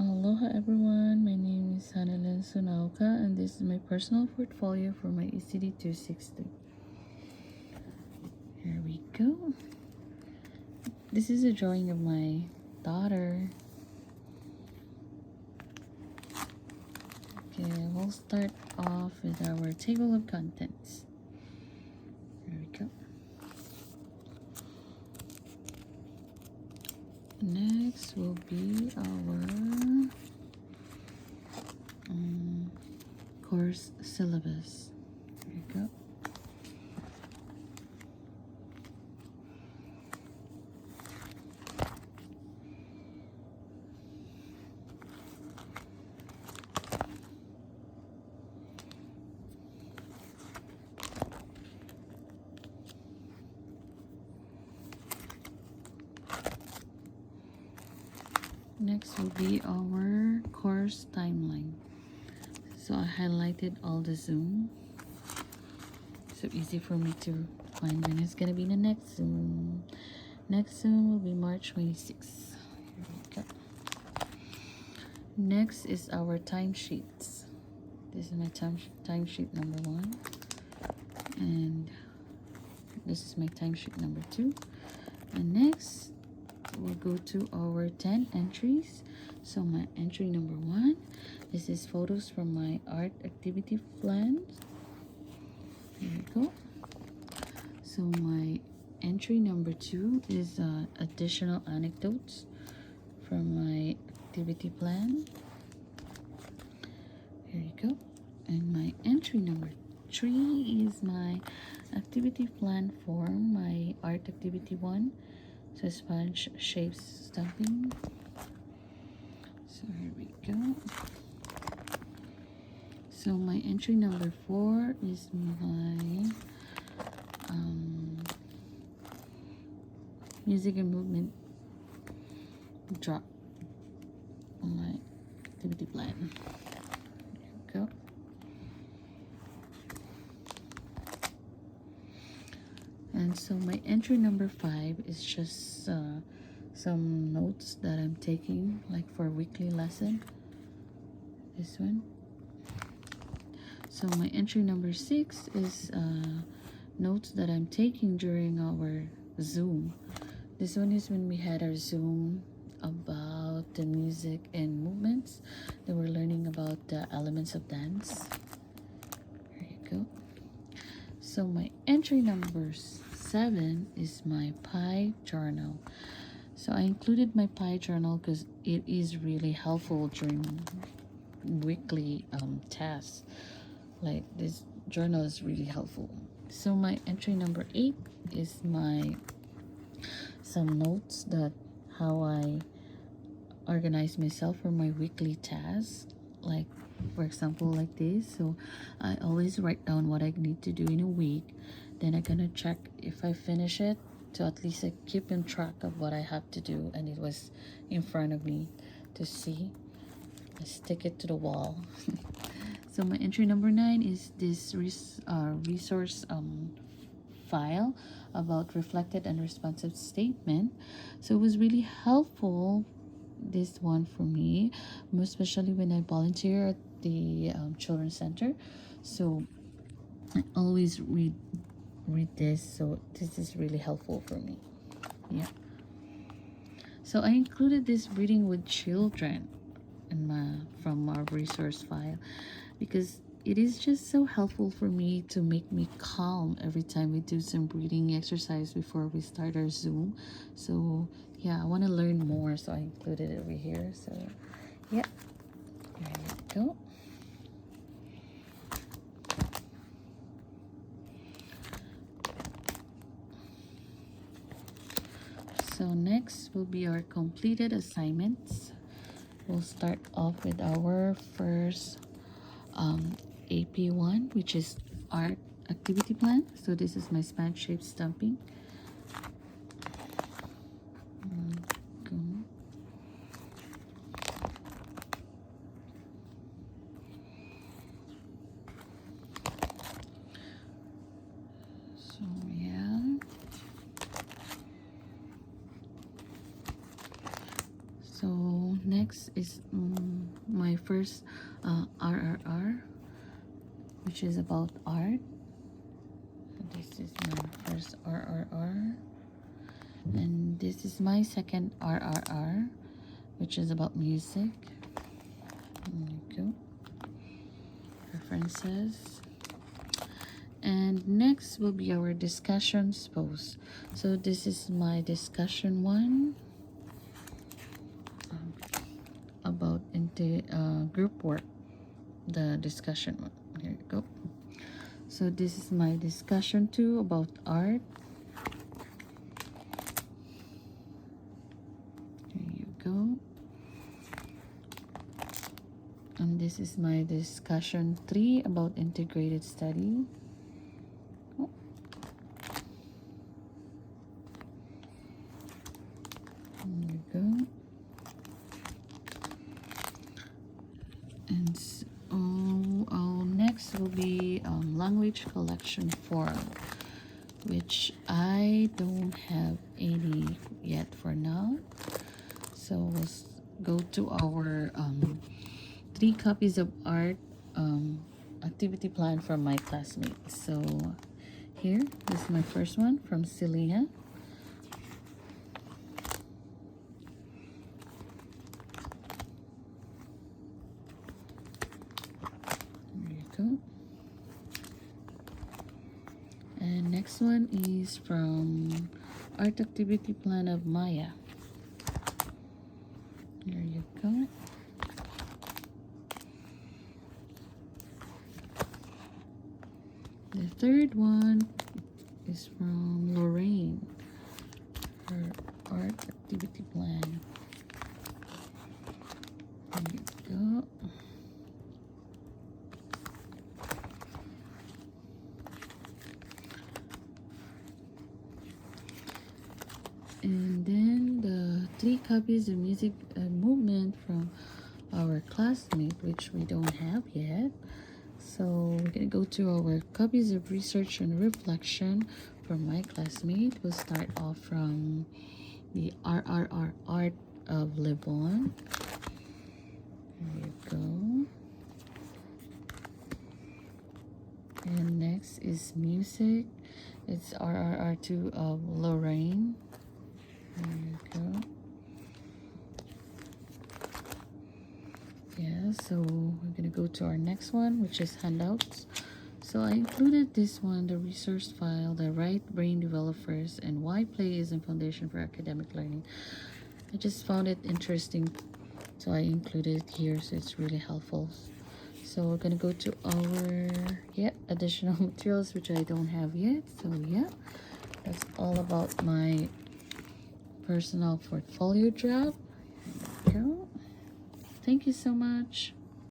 Aloha everyone, my name is Sunaoka and this is my personal portfolio for my ECED 260. Here we go. This is a drawing of my daughter. Okay, we'll start off with our table of contents. Here we go. Next will be our course syllabus. There you go. Next will be our course timeline. So I highlighted all the Zoom. So easy for me to find when it's gonna be the next Zoom. Next Zoom will be March 26th. Here we go. Next is our timesheets. This is my timesheet number 1. And this is my timesheet number 2. And next we'll go to our 10 entries. So my entry number 1, this is photos from my art activity plan. Here we go. So my entry number 2 is additional anecdotes from my activity plan. Here you go. And my entry number 3 is my activity plan for my art activity 1. So sponge shapes stamping. So here we go. So my entry number 4 is my music and movement drop on my activity plan. There we go. And so my entry number 5 is just some notes that I'm taking, like for a weekly lesson. This one. So my entry number 6 is notes that I'm taking during our Zoom. This one is when we had our Zoom about the music and movements. They were learning about the elements of dance. There you go. So my entry number 7 is my pie journal. So I included my pie journal because it is really helpful during weekly tasks. Like this journal is really helpful. So my entry number 8 is my some notes that how I organize myself for my weekly tasks, like for example like this. So I always write down what I need to do in a week, then I'm gonna check if I finish it, to at least I keep in track of what I have to do, and it was in front of me to see. I stick it to the wall. So my entry number 9 is this resource file about reflected and responsive statement. So it was really helpful, this one for me, most especially when I volunteer at the children's center. So I always read this, so this is really helpful for me. Yeah, so I included this reading with children in from our resource file, because it is just so helpful for me to make me calm every time we do some breathing exercise before we start our Zoom. So yeah, I want to learn more, so I included it over here. So yeah, there you go. So next will be our completed assignments. We'll start off with our first AP1, which is art activity plan. So this is my span shape stamping. So yeah. So next next is my first RRR, which is about art. This is my first RRR, and this is my second RRR, which is about music. There you go. References. And next will be our discussions post. So this is my discussion one about into group work. The discussion one. Here you go. So this is my discussion two about art. Here you go. And this is my discussion three about integrated study. Oh. There you go. And so our next will be language collection forum, which I don't have any yet for now. So we'll go to our 3 copies of art activity plan from my classmates. So here, this is my first one from Selena. There you go. And next one is from art activity plan of Maya. There you go. The third one is from Lorraine, her art activity plan. There you go. And then the 3 copies of music movement from our classmate, which we don't have yet. So we're gonna go to our copies of research and reflection from my classmate. We'll start off from the RRR Art of Lebon. There you go. And next is music. It's RRR2 of Lorraine. There you go. Yeah, so we're gonna go to our next one, which is handouts. So I included this one, the resource file, the right brain developers, and why play is a foundation for academic learning. I just found it interesting, so I included it here, so it's really helpful. So we're gonna go to our additional materials, which I don't have yet. So yeah, that's all about my personal portfolio job. There you go. Thank you so much.